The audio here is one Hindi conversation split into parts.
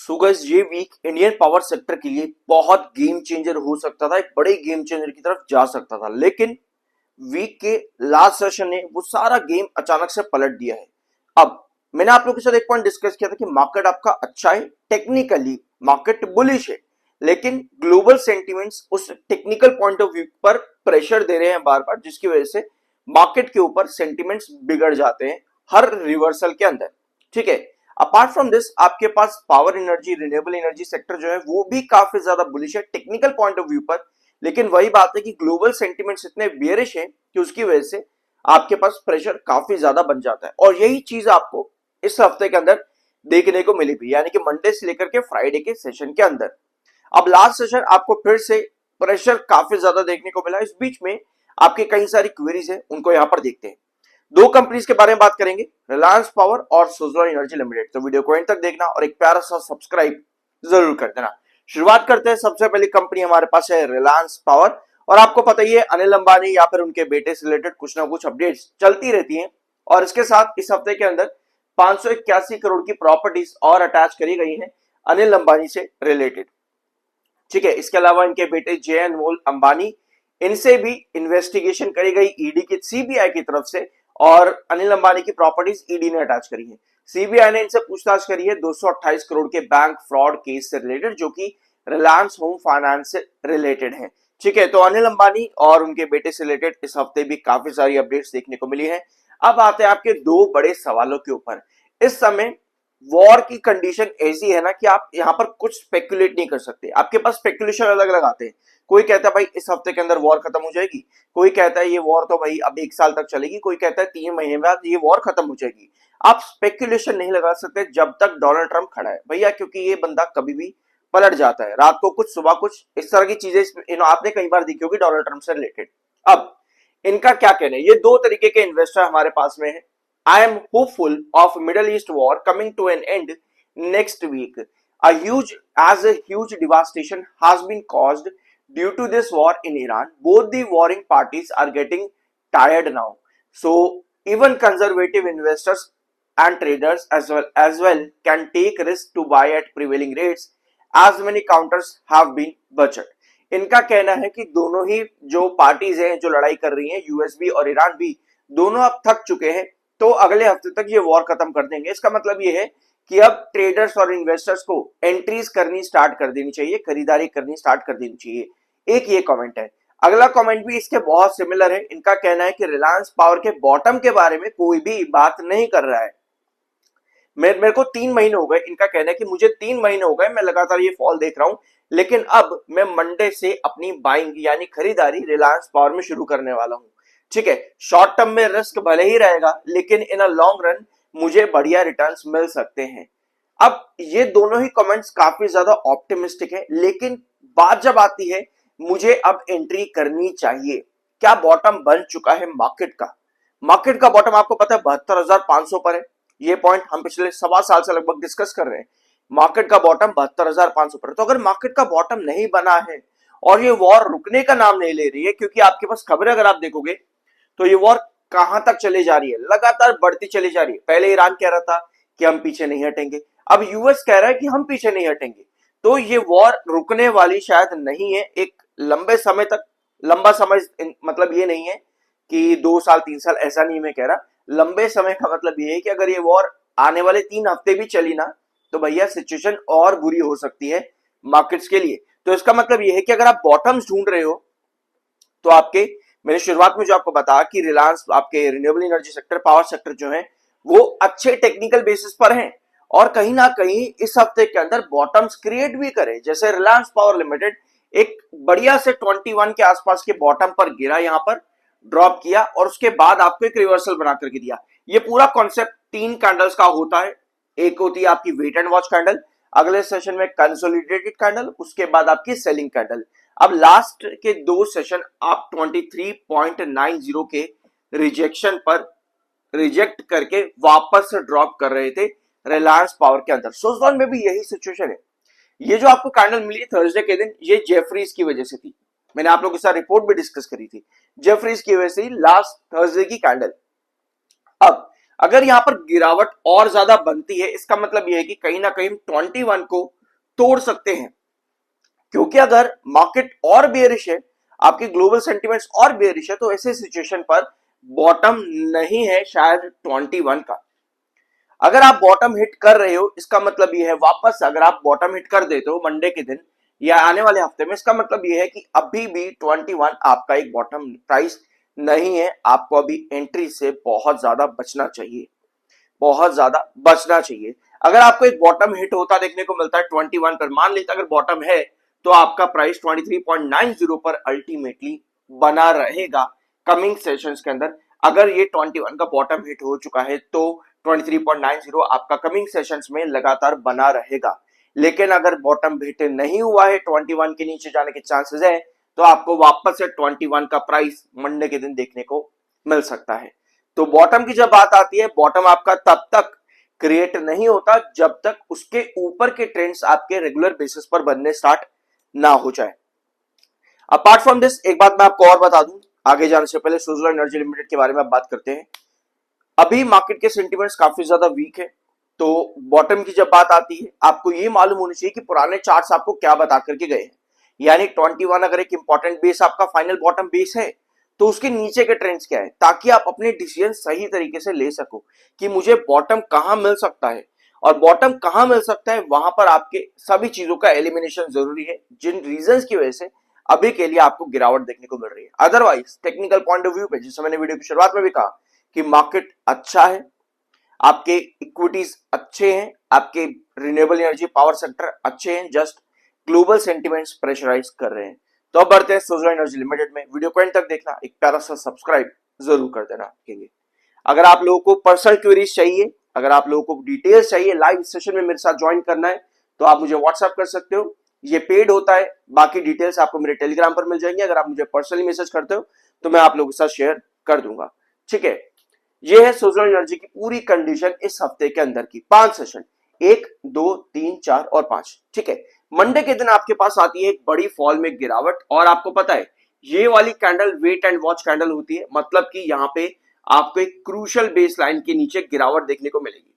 सो गाइस ये वीक इंडियन पावर सेक्टर के लिए बहुत गेम चेंजर हो सकता था, एक बड़े गेम चेंजर की तरफ जा सकता था, लेकिन वीक के लास्ट सेशन ने वो सारा गेम अचानक से पलट दिया है। अब मैंने आप लोगों के साथ एक पॉइंट डिस्कस किया था कि मार्केट आपका अच्छा है, टेक्निकली मार्केट बुलिश है, लेकिन ग्लोबल सेंटिमेंट्स उस टेक्निकल पॉइंट ऑफ व्यू पर प्रेशर दे रहे हैं बार बार, जिसकी वजह से मार्केट के ऊपर सेंटिमेंट्स बिगड़ जाते हैं हर रिवर्सल के अंदर। ठीक है, अपार्ट फ्रॉम दिस आपके पास power energy, renewable energy sector जो है वो भी काफी ज्यादा बुलिश है टेक्निकल पॉइंट ऑफ व्यू पर, लेकिन वही बात है कि ग्लोबल सेंटिमेंट्स इतने बेरिश है कि उसकी वजह से आपके पास प्रेशर काफी ज्यादा बन जाता है। और यही चीज आपको इस हफ्ते के अंदर देखने को मिली भी, यानी कि मंडे से लेकर के फ्राइडे के सेशन के अंदर। अब लास्ट सेशन आपको फिर से प्रेशर काफी ज्यादा देखने को मिला। इस बीच में आपकी कई सारी क्वेरीज है, उनको यहां पर देखते हैं। दो कंपनीज के बारे में बात करेंगे, रिलायंस पावर और सुज़लोन एनर्जी लिमिटेड। तो वीडियो को एंड तक देखना और एक प्यारा सा सब्सक्राइब जरूर कर देना। शुरुआत करते हैं, सबसे पहली कंपनी हमारे पास है रिलायंस पावर। और आपको पता ही है अनिल अंबानी या फिर उनके बेटे से रिलेटेड कुछ ना कुछ अपडेट्स चलती रहती हैं, और इसके साथ इस हफ्ते के अंदर 581 करोड़ की प्रॉपर्टीज और अटैच करी गई हैं अनिल अंबानी से रिलेटेड। ठीक है, इसके अलावा इनके बेटे जे अनमोल अंबानी, इनसे भी इन्वेस्टिगेशन करी गई ईडी की, सीबीआई की तरफ से, और अनिल अंबानी की प्रॉपर्टीज ईडी ने अटैच करी है। सीबीआई ने इनसे पूछताछ करी है 228 करोड़ के बैंक फ्रॉड केस से रिलेटेड, जो कि रिलायंस होम फाइनेंस से रिलेटेड है। ठीक है, तो अनिल अंबानी और उनके बेटे से रिलेटेड इस हफ्ते भी काफी सारी अपडेट्स देखने को मिली है। अब आते हैं आपके दो बड़े सवालों के ऊपर। इस समय वॉर की कंडीशन ऐसी है ना कि आप यहां पर कुछ स्पेकुलेट नहीं कर सकते, आपके पास स्पेकुलेशन अलग अलग आते हैं। कोई कहता है भाई इस हफ्ते के अंदर वॉर खत्म हो जाएगी, कोई कहता है ये वॉर तो भाई अब 1 साल तक चलेगी, कोई कहता है 3 महीने बाद ये वॉर खत्म हो जाएगी। आप स्पेकुलेशन नहीं लगा सकते जब तक डोनाल्ड ट्रंप खड़ा है भैया, क्योंकि ये बंदा कभी भी पलट जाता है, रात को कुछ सुबह कुछ, इस तरह की चीजें आपने कई बार देखी होगी डोनाल्ड ट्रंप से रिलेटेड। अब इनका क्या कहना है, ये दो तरीके के इन्वेस्टर हमारे पास में है। I am hopeful of Middle East war coming to an end next week. A huge devastation has been caused due to this war in Iran. Both the warring parties are getting tired now. So even conservative investors and traders as well can take risk to buy at prevailing rates, as many counters have been butchered. इनका कहना है कि दोनों ही जो पार्टीज हैं जो लड़ाई कर रही हैं, यूएस भी और ईरान भी, दोनों अब थक चुके हैं, तो अगले हफ्ते तक ये वॉर खत्म कर देंगे। इसका मतलब ये है कि अब ट्रेडर्स और इन्वेस्टर्स को एंट्रीज करनी स्टार्ट कर देनी चाहिए, खरीदारी करनी स्टार्ट कर देनी चाहिए। एक ये कमेंट है। अगला कमेंट भी इसके बहुत सिमिलर है। इनका कहना है कि रिलायंस पावर के बॉटम के बारे में कोई भी बात नहीं कर रहा है। मेरे को 3 महीने हो गए, इनका कहना है कि मुझे 3 महीने हो गए मैं लगातार ये फॉल देख रहा हूं, लेकिन अब मैं मंडे से अपनी बाइंग यानी खरीदारी रिलायंस पावर में शुरू करने वाला हूं। ठीक है, शॉर्ट टर्म में रिस्क भले ही रहेगा, लेकिन इन अ लॉन्ग रन मुझे बढ़िया रिटर्न्स मिल सकते हैं। अब ये दोनों ही कमेंट्स काफी ज्यादा ऑप्टिमिस्टिक है, लेकिन बात जब आती है मुझे अब एंट्री करनी चाहिए, क्या बॉटम बन चुका है मार्केट का? मार्केट का बॉटम आपको पता है 72,500 पर है। ये पॉइंट हम पिछले 1.25 साल से लगभग डिस्कस कर रहे हैं। मार्केट का बॉटम 72,500 पर है। तो अगर मार्केट का बॉटम नहीं बना है और ये वॉर रुकने का नाम नहीं ले रही है, क्योंकि आपके पास खबरें अगर आप देखोगे तो ये वॉर कहां तक चली जा रही है, लगातार बढ़ती चली जा रही है। पहले ईरान कह रहा था कि हम पीछे नहीं हटेंगे, अब यूएस कह रहा है कि हम पीछे नहीं हटेंगे। तो ये वॉर रुकने वाली शायद नहीं है एक लंबे समय तक। लंबा समय मतलब ये नहीं है कि 2 साल 3 साल, ऐसा नहीं मैं कह रहा। लंबे समय का मतलब ये है कि अगर ये वॉर आने वाले 3 हफ्ते भी चली ना, तो भैया सिचुएशन और बुरी हो सकती है मार्केट्स के लिए। तो इसका मतलब ये है कि अगर आप बॉटम्स ढूंढ रहे हो, तो आपके, मैंने शुरुआत में जो आपको बताया कि रिलायंस, आपके renewable energy sector, power sector जो है वो अच्छे टेक्निकल बेसिस पर हैं, और कहीं ना कहीं इस हफ्ते के अंदर बॉटम्स क्रिएट भी करे। जैसे रिलायंस पावर लिमिटेड एक बढ़िया से 21 के आसपास के बॉटम पर गिरा, यहां पर ड्रॉप किया, और उसके बाद आपको एक रिवर्सल बना करके दिया। ये पूरा कॉन्सेप्ट 3 कैंडल्स का होता है। एक होती है आपकी वेट एंड वॉच कैंडल, अगले सेशन में कंसोलिडेटेड कैंडल, उसके बाद आपकी सेलिंग कैंडल। अब लास्ट के 2 सेशन आप 23.90 के रिजेक्शन पर रिजेक्ट करके वापस से ड्रॉप कर रहे थे रिलायंस पावर के अंदर। सुज़लोन में भी यही सिचुएशन है। ये जो आपको कैंडल मिली थर्सडे के दिन, ये जेफरीज की वजह से थी। मैंने आप लोगों के साथ रिपोर्ट भी डिस्कस करी थी, जेफरीज की वजह से लास्ट थर्सडे की कैंडल। अब अगर यहां पर गिरावट और ज्यादा बनती है, इसका मतलब यह है कि कहीं ना कहीं 21 को तोड़ सकते हैं, क्योंकि अगर मार्केट और बेयरिश है, आपके ग्लोबल सेंटिमेंट्स और बेयरिश है, तो ऐसे सिचुएशन पर बॉटम नहीं है शायद 21 का। अगर आप बॉटम हिट कर रहे हो, इसका मतलब यह है वापस अगर आप बॉटम हिट कर देते हो मंडे के दिन या आने वाले हफ्ते में, इसका मतलब यह है कि अभी भी 21 आपका एक बॉटम प्राइस नहीं है। आपको अभी एंट्री से बहुत ज्यादा बचना चाहिए, बहुत ज्यादा बचना चाहिए। अगर आपको एक बॉटम हिट होता देखने को मिलता है 21 पर, मान लेते अगर बॉटम है, तो आपका प्राइस 23.90 पर अल्टीमेटली बना रहेगा कमिंग सेशंस के अंदर। अगर ये 21 का बॉटम हिट हो चुका है तो 23.90 आपका कमिंग सेशंस में लगातार बना रहेगा। लेकिन अगर बॉटम हिट नहीं हुआ है, 21 के नीचे जाने के चांसेस है, तो आपको वापस से 21 का प्राइस मंडे के दिन देखने को मिल सकता है। तो बॉटम की जब बात आती है, बॉटम आपका तब तक क्रिएट नहीं होता जब तक उसके ऊपर के ट्रेंड्स आपके रेगुलर बेसिस पर बनने स्टार्ट ना हो जाए। अपार्ट फ्रॉम दिस, एक बात मैं आपको और बता दूं, आगे जाने से पहले सुज़लोन एनर्जी लिमिटेड के बारे में बात करते हैं। अभी मार्केट के सेंटिमेंट्स काफी ज्यादा वीक है, तो बॉटम की जब बात आती है, आपको ये मालूम होनी चाहिए कि पुराने चार्ट्स आपको क्या बता करके गए हैं। यानी 21 अगर एक इंपॉर्टेंट बेस आपका फाइनल बॉटम बेस है, तो उसके नीचे के ट्रेंड्स क्या है, ताकि आप अपने डिसीजन सही तरीके से ले सको कि मुझे बॉटम कहां मिल सकता है। और बॉटम कहां मिल सकता है, वहां पर आपके सभी चीजों का एलिमिनेशन जरूरी है, जिन रीजंस की वजह से अभी के लिए आपको गिरावट देखने को मिल रही है। Otherwise technical point of view पे, जैसे मैंने वीडियो की शुरुआत में भी कहा कि मार्केट अच्छा है, आपके इक्विटीज अच्छे हैं, आपके रिन्यूएबल एनर्जी पावर सेक्टर अच्छे हैं, जस्ट ग्लोबल सेंटिमेंट्स प्रेशराइज कर रहे हैं। तो अब बढ़ते हैं सुज़लोन एनर्जी लिमिटेड में। वीडियो को एंड तक देखना, एक प्यारा सा सब्सक्राइब जरूर कर देना। अगर आप लोगों को पर्सनल क्वेरीज चाहिए, अगर आप लोगों को डिटेल्स चाहिए, लाइव सेशन में मेरे साथ ज्वाइन करना है, तो आप मुझे व्हाट्सएप कर सकते हो। ये पेड होता है, बाकी डिटेल्स आपको मेरे टेलीग्राम पर मिल जाएंगे। अगर आप मुझे पर्सनली मैसेज करते हो तो मैं आप लोगों के साथ शेयर कर दूंगा। ठीक है, ये है सुज़लोन एनर्जी की पूरी कंडीशन इस हफ्ते के अंदर की। 5 सेशन, 1, 2, 3, 4 और 5। ठीक है, मंडे के दिन आपके पास आती है एक बड़ी फॉल में गिरावट, और आपको पता है ये वाली candle wait and watch candle होती है, मतलब कि यहां पे आपको एक क्रूशियल बेस लाइन के नीचे गिरावट देखने को मिलेगी।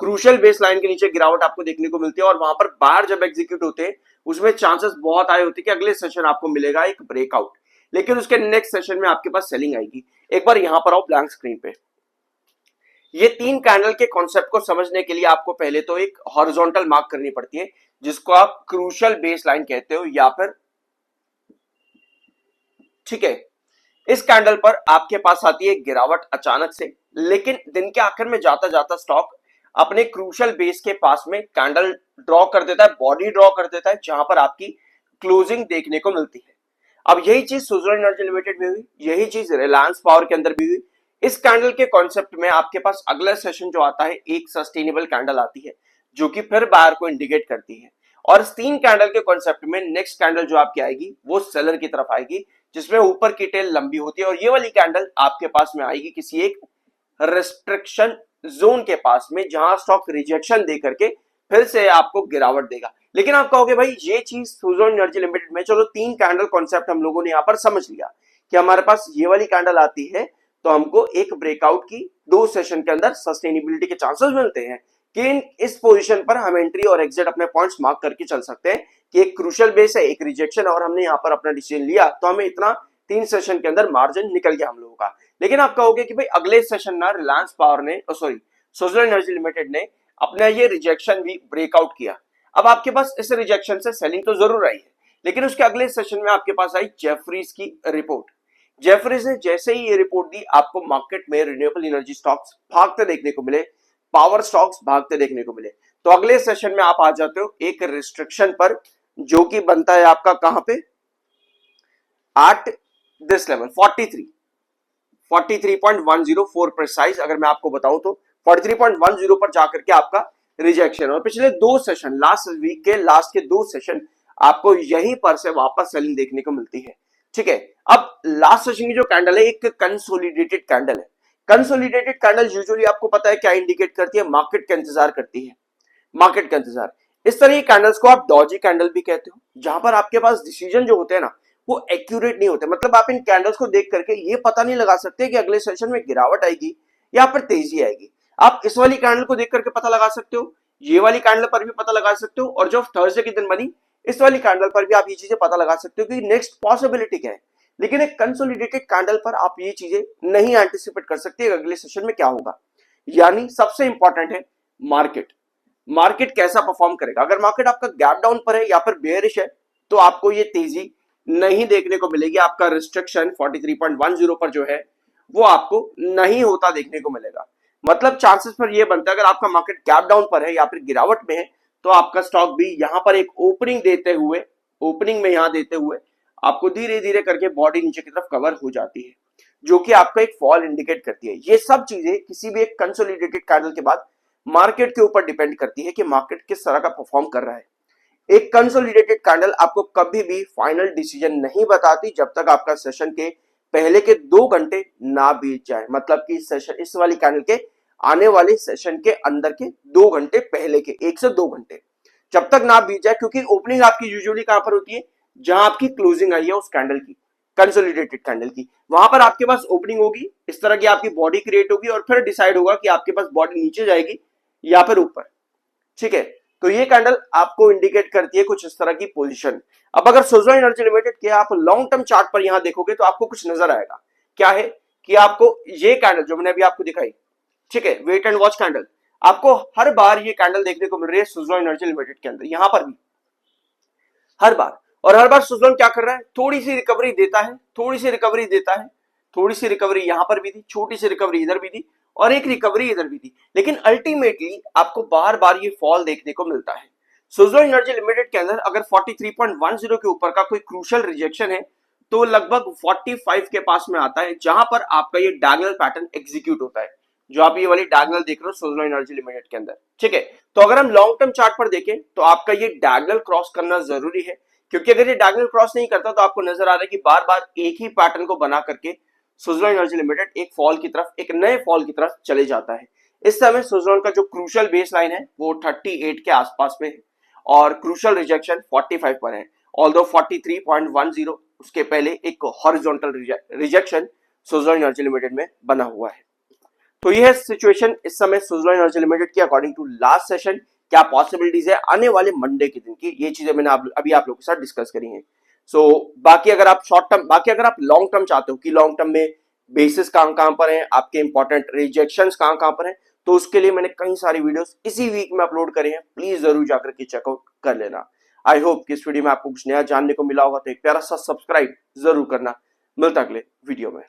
क्रूशियल बेस लाइन के नीचे गिरावट आपको देखने को मिलती है, और वहां पर बाहर जब एग्जीक्यूट होते हैं, उसमें चांसेस बहुत आए होते हैं कि अगले सेशन आपको मिलेगा एक ब्रेकआउट, लेकिन उसके नेक्स्ट सेशन में आपके पास सेलिंग आएगी। एक बार यहां पर आओ ब्लैंक स्क्रीन पे। ये 3 कैंडल के कॉन्सेप्ट को समझने के लिए आपको पहले तो एक हॉरिजॉन्टल मार्क करनी पड़ती है, जिसको आप क्रूशियल बेस लाइन कहते हो या फिर, ठीक है। इस कैंडल पर आपके पास आती है गिरावट अचानक से, लेकिन दिन के आखिर में जाता जाता स्टॉक अपने क्रूशियल बेस के पास में कैंडल ड्रॉ कर देता है, बॉडी ड्रॉ कर देता है, जहां पर आपकी क्लोजिंग देखने को मिलती है। अब यही चीज सुज़लोन एनर्जी लिमिटेड में हुई, यही चीज रिलायंस पावर के अंदर भी हुई। इस कैंडल के कॉन्सेप्ट में आपके पास अगला सेशन जो आता है, एक सस्टेनेबल कैंडल आती है, जो कि फिर बायर को इंडिकेट करती है। और इस 3 कैंडल के कॉन्सेप्ट में नेक्स्ट कैंडल जो आपकी आएगी वो सेलर की तरफ आएगी, जिसमें ऊपर की टेल लंबी होती है, और ये वाली कैंडल आपके पास में आएगी किसी एक रेस्ट्रिक्शन जोन के पास में, जहां स्टॉक रिजेक्शन दे करके फिर से आपको गिरावट देगा। लेकिन आप कहोगे भाई ये चीज सुज़लोन एनर्जी लिमिटेड में, चलो 3 कैंडल कॉन्सेप्ट हम लोगों ने यहां पर समझ लिया कि हमारे पास ये वाली कैंडल आती है तो हमको एक ब्रेकआउट की 2 सेशन के अंदर सस्टेनेबिलिटी के चांसेस मिलते हैं कि इस पोजीशन पर हम एंट्री और एग्जिट अपने पॉइंट्स मार्क करके चल सकते हैं कि एक क्रूशियल बेस है, एक रिजेक्शन, और हमने यहां पर अपना डिसीजन लिया तो हमें इतना 3 सेशन के अंदर मार्जिन निकल गया हम लोगों का। लेकिन आप कहोगे कि भाई अगले सेशन ना रिलायंस पावर ने, सॉरी सुज़लोन एनर्जी लिमिटेड ने अपना ये रिजेक्शन भी ब्रेकआउट किया। अब आपके पास इस रिजेक्शन से सेलिंग तो जरूर आई है, लेकिन उसके अगले सेशन में आपके पास आई जेफरीज की रिपोर्ट। जेफरीज ने जैसे ही ये रिपोर्ट दी, आपको मार्केट में रिन्यूएबल एनर्जी स्टॉक्स भागते देखने को मिले, पावर स्टॉक्स भागते देखने को मिले। तो अगले सेशन में आप आ जाते हो एक रिस्ट्रिक्शन पर, जो कि बनता है आपका कहां पे, एट दिस लेवल 43.104 प्रिसाइज। अगर मैं आपको बताऊं तो 43.10 पर जाकर के आपका रिजेक्शन, और पिछले 2 सेशन, लास्ट वीक के लास्ट के 2 सेशन आपको यहीं पर से वापस सेलिंग देखने को मिलती है। ठीक है, अब लास्ट सेशन की जो कैंडल है एक कंसोलिडेटेड कैंडल है। कंसोलिडेटेड कैंडल यूजुअली आपको पता है क्या इंडिकेट करती है, मार्केट का इंतजार करती है, मार्केट का इंतजार। इस तरह की कैंडल्स को आप डॉजी कैंडल भी कहते हो, जहां पर आपके पास डिसीजन जो होते हैं ना वो एक्यूरेट नहीं होते। मतलब आप इन कैंडल्स को देख करके ये पता नहीं लगा सकते कि अगले सेशन में गिरावट आएगी या फिर तेजी आएगी। आप इस वाली कैंडल को देख करके पता लगा सकते हो, ये वाली कैंडल पर भी पता लगा सकते हो, और जो थर्सडे के दिन बनी इस वाली कैंडल पर भी आप ये चीजें पता लगा सकते हो कि नेक्स्ट पॉसिबिलिटी क्या है। लेकिन एक कंसोलिडेटेड कैंडल पर आप ये चीजें नहीं एंटिसिपेट कर सकते अगले सेशन में क्या होगा। यानी सबसे इंपॉर्टेंट है मार्केट, मार्केट कैसा परफॉर्म करेगा। अगर मार्केट आपका गैप डाउन पर है या फिर बेयरिश है तो आपको ये तेजी नहीं देखने को मिलेगी। आपका रिस्ट्रिक्शन 43.10 पर जो है वो आपको नहीं होता देखने को मिलेगा। मतलब चांसेस पर ये बनता है अगर आपका मार्केट गैप डाउन पर है या फिर गिरावट में है तो आपका स्टॉक भी यहां पर एक ओपनिंग देते हुए, ओपनिंग में यहां देते हुए आपको धीरे धीरे करके बॉडी नीचे की तरफ कवर हो जाती है, जो कि आपका एक फॉल इंडिकेट करती है। ये सब चीजें किसी भी एक कंसोलिडेटेड कैंडल के बाद मार्केट के ऊपर डिपेंड करती है कि मार्केट किस तरह का परफॉर्म कर रहा है। एक कंसोलिडेटेड कैंडल आपको कभी भी फाइनल डिसीजन नहीं बताती जब तक आपका सेशन के पहले के 2 घंटे ना बीत जाए। मतलब कि सेशन इस वाली कैंडल के आने वाले सेशन के अंदर के 2 घंटे पहले के 1 से 2 घंटे जब तक ना बीत जाए, क्योंकि ओपनिंग आपकी यूजुअली कहां पर होती है, जहां आपकी क्लोजिंग आई है उस कैंडल की, कंसोलिडेटेड कैंडल की, वहां पर आपके पास ओपनिंग होगी, इस तरह की आपकी बॉडी क्रिएट होगी और फिर डिसाइड होगा कि आपके पास बॉडी नीचे जाएगी या फिर ऊपर। ठीक है, तो ये कैंडल आपको इंडिकेट करती है कुछ इस तरह की पोजीशन। अब अगर सुज़लोन एनर्जी लिमिटेड के आप लॉन्ग टर्म चार्ट पर यहां देखोगे तो आपको कुछ नजर आएगा। क्या है कि आपको ये कैंडल जो मैंने अभी आपको दिखाई, ठीक है, वेट एंड वॉच कैंडल, आपको हर बार ये कैंडल देखने को मिल रही है सुज़लोन एनर्जी लिमिटेड के अंदर, यहां पर भी हर बार। और हर बार सुज़लोन क्या कर रहा है, थोड़ी सी रिकवरी देता है, थोड़ी सी रिकवरी देता है, थोड़ी सी रिकवरी यहां पर भी दी, छोटी सी रिकवरी इधर भी दी और एक रिकवरी इधर भी दी, लेकिन अल्टीमेटली आपको बार बार ये फॉल देखने को मिलता है। सुज़लोन एनर्जी लिमिटेड के अंदर अगर 43.10 के ऊपर का कोई क्रूशियल रिजेक्शन है तो लगभग 45 के पास में आता है, जहां पर आपका ये डायगोनल पैटर्न एग्जीक्यूट होता है, जो आप ये वाली डायगोनल देख रहे हो सुज़लोन एनर्जी लिमिटेड के अंदर। ठीक है, तो अगर हम लॉन्ग टर्म चार्ट पर देखें तो आपका ये डायगोनल क्रॉस करना जरूरी है, क्योंकि अगर ये डायगोनल क्रॉस नहीं करता तो आपको नजर आ रहा है कि बार बार एक ही पैटर्न को बना करके सुज़लोन एनर्जी लिमिटेड एक फॉल की तरफ, एक नए फॉल की तरफ चले जाता है। इस समय सुज़लोन का जो क्रूशियल बेस लाइन है वो 38 के आसपास में है और क्रूशियल रिजेक्शन 45 पर है। ऑल्दो 43.10 उसके पहले एक horizontal rejection Suzlon energy limited में बना हुआ है। तो यह सिचुएशन इस समय सुज़लोन एनर्जी लिमिटेड की अकॉर्डिंग टू लास्ट सेशन क्या पॉसिबिलिटीज है आने वाले मंडे के दिन की, ये चीजें मैंने अभी आप लोगों के साथ डिस्कस करी हैं। बाकी अगर आप शॉर्ट टर्म, बाकी अगर आप लॉन्ग टर्म चाहते हो कि लॉन्ग टर्म में बेसिस कहां पर है, आपके इंपॉर्टेंट रिजेक्शंस कहां पर है, तो उसके लिए मैंने कई सारी वीडियोस इसी वीक में अपलोड करे हैं, प्लीज जरूर जाकर के चेकआउट कर लेना। आई होप कि इस वीडियो में आपको कुछ नया जानने को मिला होगा, तो एक प्यारा सा सब्सक्राइब जरूर करना। मिलता अगले वीडियो में।